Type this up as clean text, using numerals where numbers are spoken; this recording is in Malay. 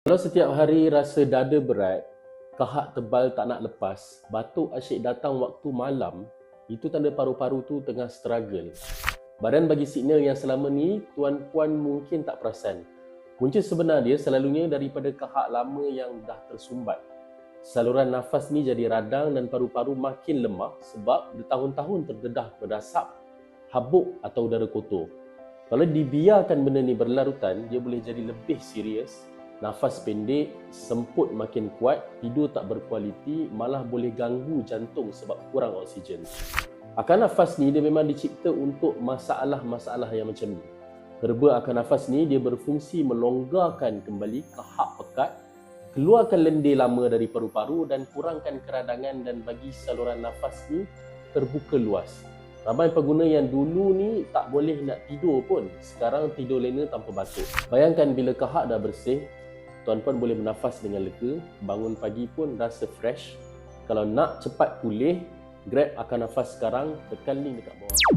Kalau setiap hari rasa dada berat, kahak tebal tak nak lepas, batuk asyik datang waktu malam, itu tanda paru-paru tu tengah struggle. Badan bagi signal yang selama ni tuan-puan mungkin tak perasan. Punca sebenar dia selalunya daripada kahak lama yang dah tersumbat. Saluran nafas ni jadi radang dan paru-paru makin lemah sebab bertahun-tahun terdedah berdasap, habuk atau udara kotor. Kalau dibiarkan benda ni berlarutan, dia boleh jadi lebih serius. Nafas pendek, semput makin kuat, tidur tak berkualiti, malah boleh ganggu jantung sebab kurang oksigen. Akar nafas ni dia memang dicipta untuk masalah-masalah yang macam ni. Herba akar nafas ni dia berfungsi melonggarkan kembali kahak pekat, keluarkan lendir lama dari paru-paru dan kurangkan keradangan dan bagi saluran nafas ni terbuka luas. Ramai pengguna yang dulu ni tak boleh nak tidur pun, sekarang tidur lena tanpa batuk. Bayangkan bila kahak dah bersih, tuan-puan boleh bernafas dengan lega, bangun pagi pun rasa fresh. Kalau nak cepat pulih, grab akar nafas sekarang, tekan link dekat bawah.